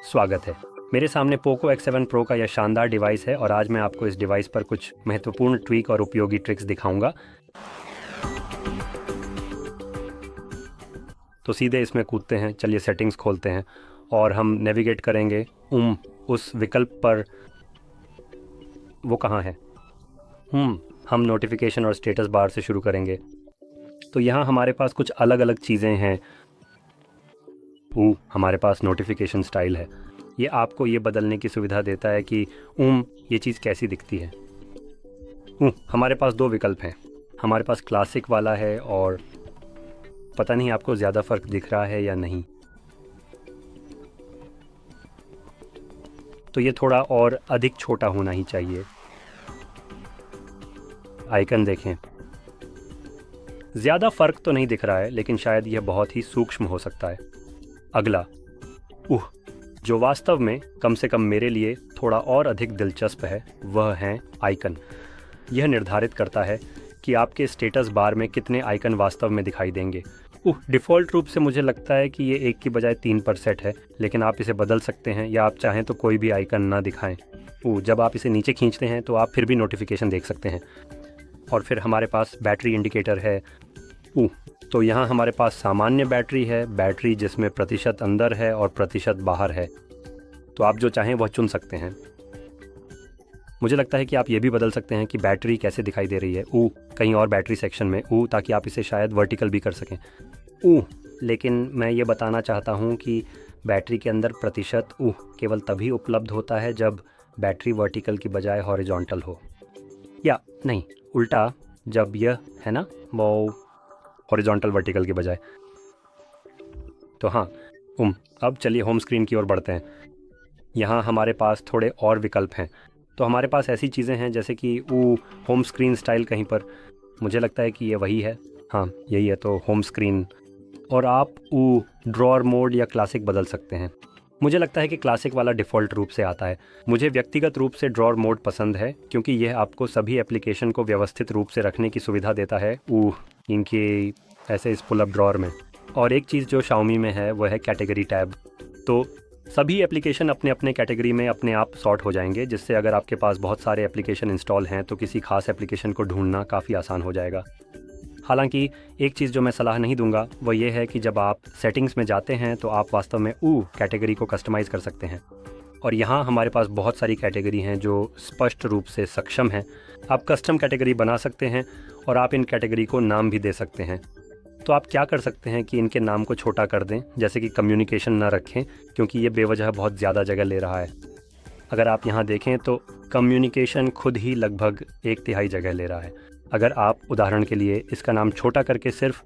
स्वागत है। मेरे सामने पोको X7 Pro का यह शानदार डिवाइस है और आज मैं आपको इस डिवाइस पर कुछ महत्वपूर्ण ट्वीक और उपयोगी ट्रिक्स दिखाऊंगा। तो सीधे इसमें कूदते हैं। चलिए सेटिंग्स खोलते हैं और हम नेविगेट करेंगे उस विकल्प पर। वो कहाँ है? हम नोटिफिकेशन और स्टेटस बार से शुरू करेंगे। तो यहाँ हमारे पास कुछ अलग अलग चीज़ें हैं। हमारे पास नोटिफिकेशन स्टाइल है। ये आपको ये बदलने की सुविधा देता है कि ये चीज़ कैसी दिखती है। हमारे पास दो विकल्प हैं। हमारे पास क्लासिक वाला है और पता नहीं आपको ज़्यादा फ़र्क दिख रहा है या नहीं। तो ये थोड़ा और अधिक छोटा होना ही चाहिए। आइकन देखें, ज़्यादा फ़र्क तो नहीं दिख रहा है, लेकिन शायद यह बहुत ही सूक्ष्म हो सकता है। अगला जो वास्तव में कम से कम मेरे लिए थोड़ा और अधिक दिलचस्प है, वह है आइकन। यह निर्धारित करता है कि आपके स्टेटस बार में कितने आइकन वास्तव में दिखाई देंगे। डिफ़ॉल्ट रूप से मुझे लगता है कि ये 1 की बजाय 3 पर सेट है, लेकिन आप इसे बदल सकते हैं या आप चाहें तो कोई भी आइकन ना दिखाएं। जब आप इसे नीचे खींचते हैं तो आप फिर भी नोटिफिकेशन देख सकते हैं। और फिर हमारे पास बैटरी इंडिकेटर है। तो यहाँ हमारे पास सामान्य बैटरी है, बैटरी जिसमें प्रतिशत अंदर है और प्रतिशत बाहर है। तो आप जो चाहें वह चुन सकते हैं। मुझे लगता है कि आप ये भी बदल सकते हैं कि बैटरी कैसे दिखाई दे रही है कहीं और बैटरी सेक्शन में ताकि आप इसे शायद वर्टिकल भी कर सकें। लेकिन मैं ये बताना चाहता हूँ कि बैटरी के अंदर प्रतिशत केवल तभी उपलब्ध होता है जब बैटरी वर्टिकल की बजाय हॉरिजॉन्टल हो, या नहीं उल्टा, जब यह है ना वो हॉरिजॉन्टल वर्टिकल की बजाय। तो हाँ, अब चलिए होम स्क्रीन की ओर बढ़ते हैं। यहाँ हमारे पास थोड़े और विकल्प हैं। तो हमारे पास ऐसी चीज़ें हैं जैसे कि होम स्क्रीन स्टाइल कहीं पर, मुझे लगता है कि ये वही है। हाँ, यही है। तो होम स्क्रीन, और आप ड्रॉअर मोड या क्लासिक बदल सकते हैं। मुझे लगता है कि क्लासिक वाला डिफ़ॉल्ट रूप से आता है। मुझे व्यक्तिगत रूप से ड्रॉअर मोड पसंद है क्योंकि यह आपको सभी एप्लीकेशन को व्यवस्थित रूप से रखने की सुविधा देता है इनके ऐसे इस पुल अप ड्रॉअर में। और एक चीज़ जो Xiaomi में है वह है कैटेगरी टैब। तो सभी एप्लीकेशन अपने अपने कैटेगरी में अपने आप सॉर्ट हो जाएंगे, जिससे अगर आपके पास बहुत सारे एप्लीकेशन इंस्टॉल हैं तो किसी खास एप्लीकेशन को ढूंढना काफ़ी आसान हो जाएगा। हालांकि एक चीज़ जो मैं सलाह नहीं दूंगा वह यह है कि जब आप सेटिंग्स में जाते हैं तो आप वास्तव में कैटेगरी को कस्टमाइज़ कर सकते हैं। और यहाँ हमारे पास बहुत सारी कैटेगरी हैं जो स्पष्ट रूप से सक्षम हैं। आप कस्टम कैटेगरी बना सकते हैं और आप इन कैटेगरी को नाम भी दे सकते हैं। तो आप क्या कर सकते हैं कि इनके नाम को छोटा कर दें, जैसे कि कम्युनिकेशन ना रखें क्योंकि ये बेवजह बहुत ज़्यादा जगह ले रहा है। अगर आप यहाँ देखें तो कम्युनिकेशन खुद ही लगभग 1/3 जगह ले रहा है। अगर आप उदाहरण के लिए इसका नाम छोटा करके सिर्फ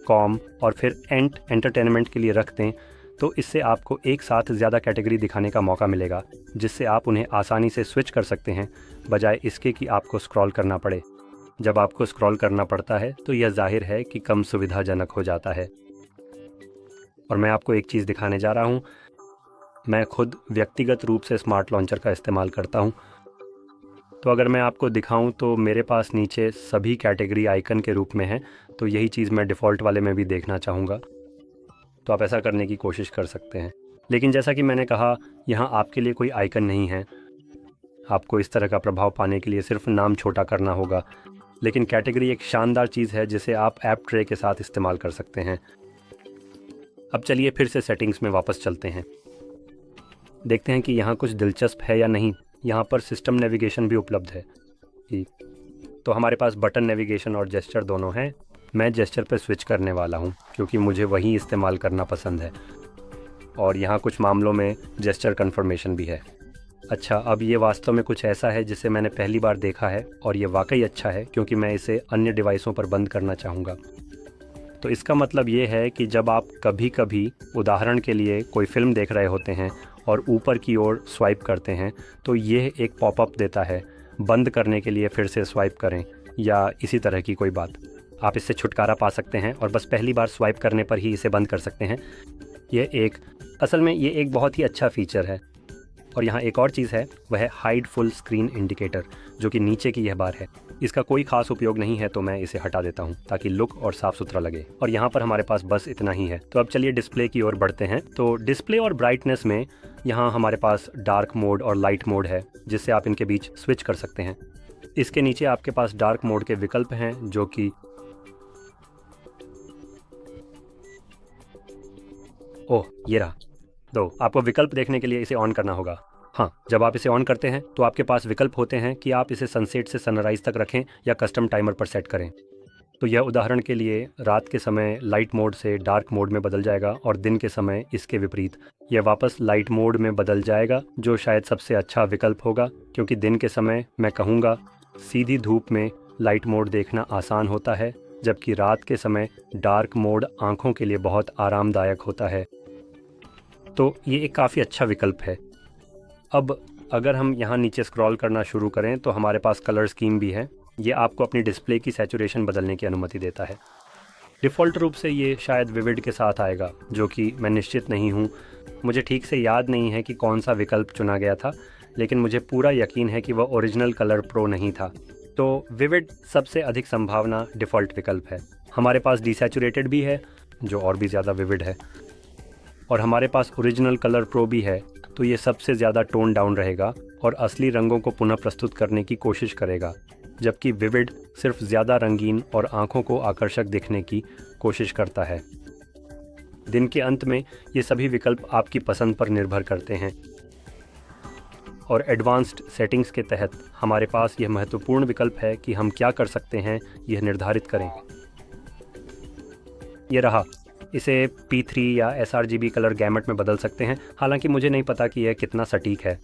कॉम और फिर एंटरटेनमेंट के लिए रख दें, तो इससे आपको एक साथ ज़्यादा कैटेगरी दिखाने का मौका मिलेगा, जिससे आप उन्हें आसानी से स्विच कर सकते हैं, बजाय इसके कि आपको स्क्रॉल करना पड़े। जब आपको स्क्रॉल करना पड़ता है तो यह जाहिर है कि कम सुविधाजनक हो जाता है। और मैं आपको एक चीज़ दिखाने जा रहा हूँ। मैं खुद व्यक्तिगत रूप से स्मार्ट लॉन्चर का इस्तेमाल करता हूँ। तो अगर मैं आपको दिखाऊं तो मेरे पास नीचे सभी कैटेगरी आइकन के रूप में है। तो यही चीज़ मैं डिफ़ॉल्ट वाले में भी देखना चाहूँगा। तो आप ऐसा करने की कोशिश कर सकते हैं। लेकिन जैसा कि मैंने कहा, यहाँ आपके लिए कोई आइकन नहीं है। आपको इस तरह का प्रभाव पाने के लिए सिर्फ नाम छोटा करना होगा। लेकिन कैटेगरी एक शानदार चीज़ है जिसे आप ऐप ट्रे के साथ इस्तेमाल कर सकते हैं। अब चलिए फिर से सेटिंग्स में वापस चलते हैं। देखते हैं कि यहाँ कुछ दिलचस्प है या नहीं। यहाँ पर सिस्टम नेविगेशन भी उपलब्ध है। तो हमारे पास बटन नेविगेशन और जेस्चर दोनों हैं। मैं जेस्चर पर स्विच करने वाला हूँ क्योंकि मुझे वही इस्तेमाल करना पसंद है। और यहाँ कुछ मामलों में जेस्चर कन्फर्मेशन भी है। अच्छा, अब ये वास्तव में कुछ ऐसा है जिसे मैंने पहली बार देखा है और ये वाकई अच्छा है क्योंकि मैं इसे अन्य डिवाइसों पर बंद करना चाहूँगा। तो इसका मतलब ये है कि जब आप कभी कभी उदाहरण के लिए कोई फ़िल्म देख रहे होते हैं और ऊपर की ओर स्वाइप करते हैं तो यह एक पॉपअप देता है, बंद करने के लिए फिर से स्वाइप करें, या इसी तरह की कोई बात। आप इससे छुटकारा पा सकते हैं और बस पहली बार स्वाइप करने पर ही इसे बंद कर सकते हैं। असल में ये एक बहुत ही अच्छा फ़ीचर है। और यहाँ एक और चीज़ है, वह है हाइड फुल स्क्रीन इंडिकेटर, जो कि नीचे की यह बार है। इसका कोई खास उपयोग नहीं है, तो मैं इसे हटा देता हूँ ताकि लुक और साफ सुथरा लगे। और यहाँ पर हमारे पास बस इतना ही है। तो अब चलिए डिस्प्ले की ओर बढ़ते हैं। तो डिस्प्ले और ब्राइटनेस में यहाँ हमारे पास डार्क मोड और लाइट मोड है, जिससे आप इनके बीच स्विच कर सकते हैं। इसके नीचे आपके पास डार्क मोड के विकल्प हैं, जो कि ये रहा। तो आपको विकल्प देखने के लिए इसे ऑन करना होगा। हाँ, जब आप इसे ऑन करते हैं तो आपके पास विकल्प होते हैं कि आप इसे सनसेट से सनराइज तक रखें या कस्टम टाइमर पर सेट करें। तो यह उदाहरण के लिए रात के समय लाइट मोड से डार्क मोड में बदल जाएगा और दिन के समय इसके विपरीत यह वापस लाइट मोड में बदल जाएगा, जो शायद सबसे अच्छा विकल्प होगा, क्योंकि दिन के समय मैं कहूँगा सीधी धूप में लाइट मोड देखना आसान होता है, जबकि रात के समय डार्क मोड आँखों के लिए बहुत आरामदायक होता है। तो ये एक काफ़ी अच्छा विकल्प है। अब अगर हम यहाँ नीचे स्क्रॉल करना शुरू करें तो हमारे पास कलर स्कीम भी है। ये आपको अपनी डिस्प्ले की सैचुरेशन बदलने की अनुमति देता है। डिफ़ॉल्ट रूप से ये शायद विविड के साथ आएगा, जो कि मैं निश्चित नहीं हूँ। मुझे ठीक से याद नहीं है कि कौन सा विकल्प चुना गया था, लेकिन मुझे पूरा यकीन है कि वह ओरिजिनल कलर प्रो नहीं था। तो विविड सबसे अधिक संभावना डिफ़ॉल्ट विकल्प है। हमारे पास डिसैचुरेटेड भी है, जो और भी ज़्यादा विविड है, और हमारे पास ओरिजिनल कलर प्रो भी है, तो ये सबसे ज़्यादा टोन डाउन रहेगा और असली रंगों को पुनः प्रस्तुत करने की कोशिश करेगा, जबकि विविड सिर्फ ज़्यादा रंगीन और आँखों को आकर्षक दिखने की कोशिश करता है। दिन के अंत में ये सभी विकल्प आपकी पसंद पर निर्भर करते हैं, और एडवांस्ड सेटिंग्स के तहत हमारे पास यह महत्वपूर्ण विकल्प है कि हम क्या कर सकते हैं यह निर्धारित करें। ये रहा। इसे P3 या sRGB कलर गैमेट में बदल सकते हैं, हालांकि मुझे नहीं पता कि यह कितना सटीक है।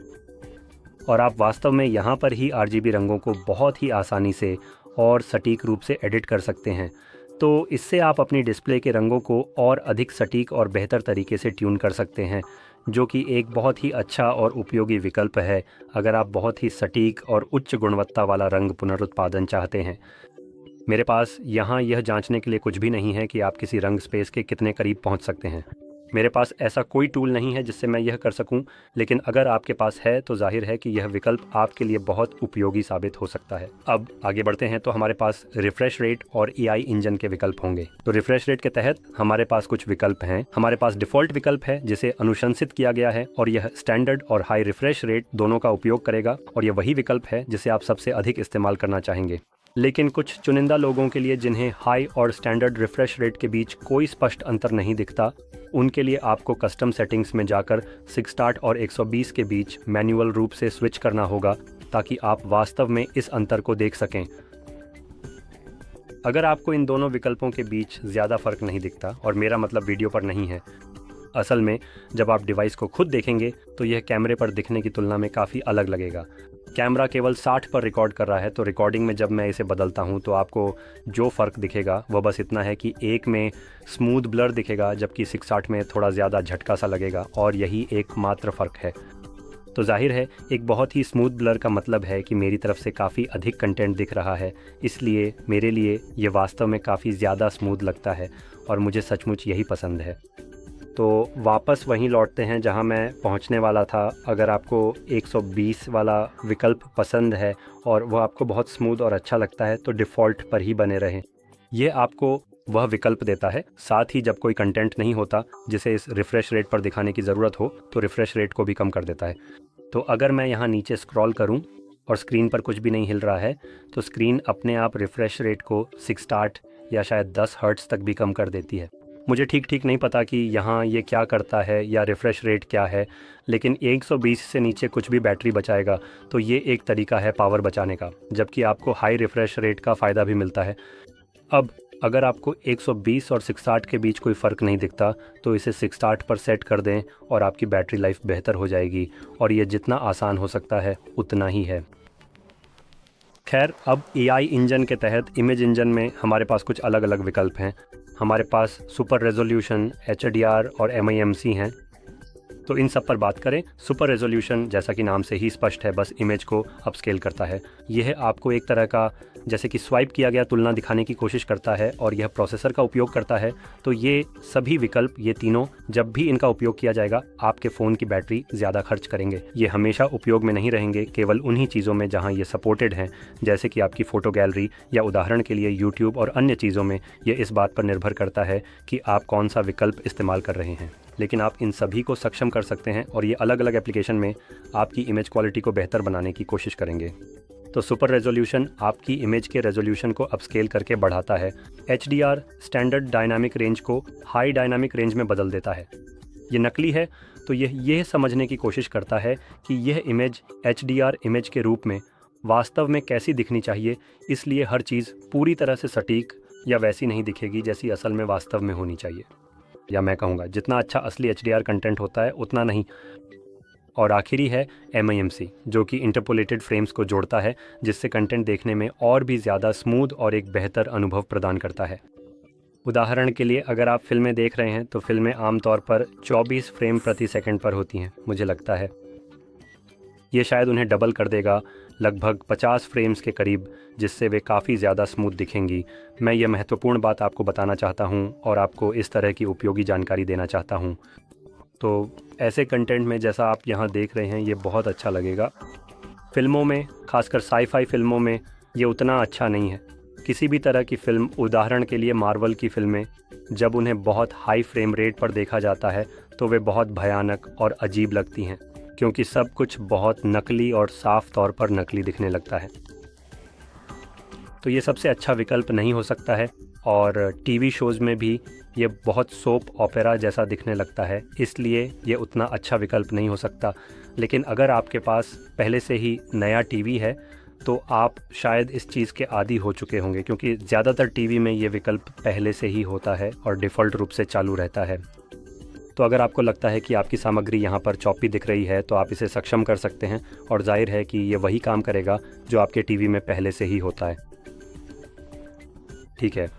और आप वास्तव में यहाँ पर ही RGB रंगों को बहुत ही आसानी से और सटीक रूप से एडिट कर सकते हैं। तो इससे आप अपनी डिस्प्ले के रंगों को और अधिक सटीक और बेहतर तरीके से ट्यून कर सकते हैं, जो कि एक बहुत ही अच्छा और उपयोगी विकल्प है अगर आप बहुत ही सटीक और उच्च गुणवत्ता वाला रंग पुनरुत्पादन चाहते हैं। मेरे पास यहाँ यह जांचने के लिए कुछ भी नहीं है कि आप किसी रंग स्पेस के कितने करीब पहुँच सकते हैं। मेरे पास ऐसा कोई टूल नहीं है जिससे मैं यह कर सकूं, लेकिन अगर आपके पास है तो जाहिर है कि यह विकल्प आपके लिए बहुत उपयोगी साबित हो सकता है। अब आगे बढ़ते हैं तो हमारे पास रिफ्रेश रेट और AI इंजन के विकल्प होंगे। तो रिफ्रेश रेट के तहत हमारे पास कुछ विकल्प हैं। हमारे पास डिफ़ॉल्ट विकल्प है जिसे अनुशंसित किया गया है और यह स्टैंडर्ड और हाई रिफ्रेश रेट दोनों का उपयोग करेगा, और यह वही विकल्प है जिसे आप सबसे अधिक इस्तेमाल करना चाहेंगे। लेकिन कुछ चुनिंदा लोगों के लिए जिन्हें हाई और स्टैंडर्ड रिफ्रेश रेट के बीच कोई स्पष्ट अंतर नहीं दिखता, उनके लिए आपको कस्टम सेटिंग्स में जाकर 6start और 120 के बीच मैन्युअल रूप से स्विच करना होगा, ताकि आप वास्तव में इस अंतर को देख सकें। अगर आपको इन दोनों विकल्पों के बीच ज़्यादा फ़र्क नहीं दिखता, और मेरा मतलब वीडियो पर नहीं है, असल में जब आप डिवाइस को खुद देखेंगे तो यह कैमरे पर दिखने की तुलना में काफ़ी अलग लगेगा। कैमरा केवल 60 पर रिकॉर्ड कर रहा है, तो रिकॉर्डिंग में जब मैं इसे बदलता हूं तो आपको जो फ़र्क दिखेगा वह बस इतना है कि एक में स्मूथ ब्लर दिखेगा, जबकि 660 में थोड़ा ज़्यादा झटका सा लगेगा, और यही एकमात्र फ़र्क है। तो जाहिर है एक बहुत ही स्मूथ ब्लर का मतलब है कि मेरी तरफ से काफ़ी अधिक कंटेंट दिख रहा है, इसलिए मेरे लिए ये वास्तव में काफ़ी ज़्यादा स्मूथ लगता है और मुझे सचमुच यही पसंद है। तो वापस वहीं लौटते हैं जहां मैं पहुंचने वाला था। अगर आपको 120 वाला विकल्प पसंद है और वह आपको बहुत स्मूथ और अच्छा लगता है तो डिफ़ॉल्ट पर ही बने रहें। यह आपको वह विकल्प देता है, साथ ही जब कोई कंटेंट नहीं होता जिसे इस रिफ़्रेश रेट पर दिखाने की ज़रूरत हो तो रिफ़्रेश रेट को भी कम कर देता है। तो अगर मैं यहाँ नीचे स्क्रॉल करूँ और स्क्रीन पर कुछ भी नहीं हिल रहा है तो स्क्रीन अपने आप रिफ़्रेश रेट को 6start या शायद 10 हर्ट्ज़ तक भी कम कर देती है। मुझे ठीक नहीं पता कि यहाँ ये क्या करता है या रिफ़्रेश रेट क्या है, लेकिन 120 से नीचे कुछ भी बैटरी बचाएगा, तो ये एक तरीका है पावर बचाने का, जबकि आपको हाई रिफ़्रेश रेट का फ़ायदा भी मिलता है। अब अगर आपको 120 और 660 के बीच कोई फ़र्क नहीं दिखता तो इसे 660 पर सेट कर दें और आपकी बैटरी लाइफ बेहतर हो जाएगी, और ये जितना आसान हो सकता है उतना ही है। खैर, अब AI इंजन के तहत इमेज इंजन में हमारे पास कुछ अलग अलग विकल्प हैं। हमारे पास सुपर रेजोल्यूशन, HDR और MIMC हैं। तो इन सब पर बात करें। सुपर रेजोल्यूशन जैसा कि नाम से ही स्पष्ट है, बस इमेज को अपस्केल करता है। यह आपको एक तरह का जैसे कि स्वाइप किया गया तुलना दिखाने की कोशिश करता है और यह प्रोसेसर का उपयोग करता है। तो ये सभी विकल्प, ये तीनों, जब भी इनका उपयोग किया जाएगा आपके फ़ोन की बैटरी ज़्यादा खर्च करेंगे। ये हमेशा उपयोग में नहीं रहेंगे, केवल उन्हीं चीज़ों में जहाँ ये सपोर्टेड हैं, जैसे कि आपकी फ़ोटो गैलरी या उदाहरण के लिए यूट्यूब और अन्य चीज़ों में। ये इस बात पर निर्भर करता है कि आप कौन सा विकल्प इस्तेमाल कर रहे हैं, लेकिन आप इन सभी को सक्षम कर सकते हैं और ये अलग अलग एप्लीकेशन में आपकी इमेज क्वालिटी को बेहतर बनाने की कोशिश करेंगे। तो सुपर रेजोल्यूशन आपकी इमेज के रेजोल्यूशन को अपस्केल करके बढ़ाता है। HDR स्टैंडर्ड डायनामिक रेंज को हाई डायनामिक रेंज में बदल देता है। ये नकली है, तो यह समझने की कोशिश करता है कि यह इमेज HDR इमेज के रूप में वास्तव में कैसी दिखनी चाहिए, इसलिए हर चीज़ पूरी तरह से सटीक या वैसी नहीं दिखेगी जैसी असल में वास्तव में होनी चाहिए। या मैं कहूँगा जितना अच्छा असली HDR कंटेंट होता है उतना नहीं। और आखिरी है MIMC, जो कि इंटरपोलेटेड फ्रेम्स को जोड़ता है, जिससे कंटेंट देखने में और भी ज़्यादा स्मूथ और एक बेहतर अनुभव प्रदान करता है। उदाहरण के लिए अगर आप फिल्में देख रहे हैं तो फिल्में आमतौर पर 24 फ्रेम प्रति सेकंड पर होती हैं, मुझे लगता है। ये शायद उन्हें डबल कर देगा, लगभग 50 फ्रेम्स के करीब, जिससे वे काफ़ी ज़्यादा स्मूथ दिखेंगी। मैं ये महत्वपूर्ण बात आपको बताना चाहता हूँ और आपको इस तरह की उपयोगी जानकारी देना चाहता हूँ। तो ऐसे कंटेंट में जैसा आप यहाँ देख रहे हैं ये बहुत अच्छा लगेगा। फिल्मों में, खासकर साई-फाई फिल्मों में ये उतना अच्छा नहीं है। किसी भी तरह की फ़िल्म, उदाहरण के लिए मार्वल की फ़िल्में, जब उन्हें बहुत हाई फ्रेम रेट पर देखा जाता है तो वे बहुत भयानक और अजीब लगती हैं, क्योंकि सब कुछ बहुत नकली और साफ तौर पर नकली दिखने लगता है। तो ये सबसे अच्छा विकल्प नहीं हो सकता है। और टीवी शोज़ में भी ये बहुत सोप ओपेरा जैसा दिखने लगता है, इसलिए ये उतना अच्छा विकल्प नहीं हो सकता। लेकिन अगर आपके पास पहले से ही नया टीवी है तो आप शायद इस चीज़ के आदी हो चुके होंगे, क्योंकि ज़्यादातर टीवी में ये विकल्प पहले से ही होता है और डिफ़ॉल्ट रूप से चालू रहता है। तो अगर आपको लगता है कि आपकी सामग्री यहाँ पर चॉपी दिख रही है तो आप इसे सक्षम कर सकते हैं, और जाहिर है कि ये वही काम करेगा जो आपके टीवी में पहले से ही होता है। ठीक है,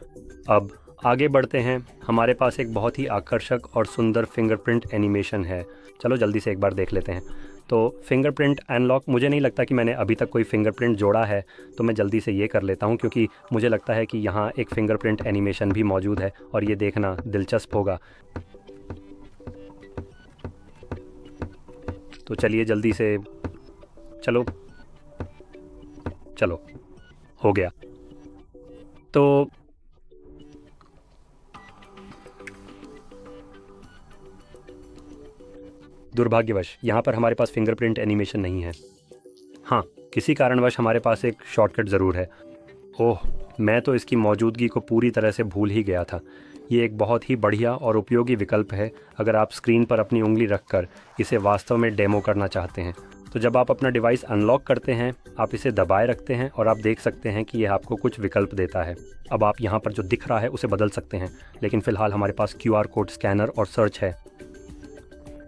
अब आगे बढ़ते हैं। हमारे पास एक बहुत ही आकर्षक और सुंदर फिंगरप्रिंट एनिमेशन है। चलो जल्दी से एक बार देख लेते हैं। तो फिंगरप्रिंट अनलॉक, मुझे नहीं लगता कि मैंने अभी तक कोई फिंगरप्रिंट जोड़ा है, तो मैं जल्दी से ये कर लेता हूँ, क्योंकि मुझे लगता है कि यहाँ एक फिंगरप्रिंट एनिमेशन भी मौजूद है और ये देखना दिलचस्प होगा। तो चलिए जल्दी से, चलो हो गया। तो दुर्भाग्यवश यहाँ पर हमारे पास फिंगरप्रिंट एनिमेशन नहीं है। हाँ, किसी कारणवश हमारे पास एक शॉर्टकट ज़रूर है। ओह, मैं तो इसकी मौजूदगी को पूरी तरह से भूल ही गया था। ये एक बहुत ही बढ़िया और उपयोगी विकल्प है अगर आप स्क्रीन पर अपनी उंगली रखकर इसे वास्तव में डेमो करना चाहते हैं। तो जब आप अपना डिवाइस अनलॉक करते हैं, आप इसे दबाए रखते हैं और आप देख सकते हैं कि यह आपको कुछ विकल्प देता है। अब आप यहाँ पर जो दिख रहा है उसे बदल सकते हैं, लेकिन फ़िलहाल हमारे पास QR कोड स्कैनर और सर्च है,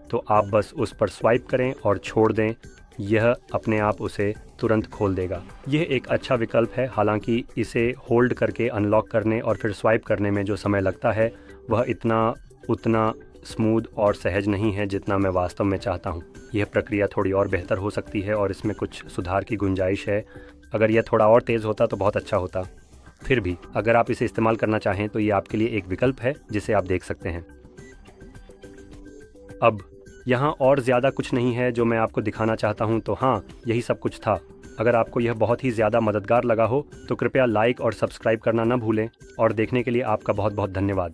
तो आप बस उस पर स्वाइप करें और छोड़ दें, यह अपने आप उसे तुरंत खोल देगा। यह एक अच्छा विकल्प है, हालांकि इसे होल्ड करके अनलॉक करने और फिर स्वाइप करने में जो समय लगता है वह उतना स्मूथ और सहज नहीं है जितना मैं वास्तव में चाहता हूँ। यह प्रक्रिया थोड़ी और बेहतर हो सकती है और इसमें कुछ सुधार की गुंजाइश है। अगर यह थोड़ा और तेज़ होता तो बहुत अच्छा होता। फिर भी अगर आप इसे इस्तेमाल करना चाहें तो ये आपके लिए एक विकल्प है जिसे आप देख सकते हैं। अब यहाँ और ज़्यादा कुछ नहीं है जो मैं आपको दिखाना चाहता हूँ, तो हाँ, यही सब कुछ था। अगर आपको यह बहुत ही ज़्यादा मददगार लगा हो तो कृपया लाइक और सब्सक्राइब करना न भूलें, और देखने के लिए आपका बहुत बहुत धन्यवाद।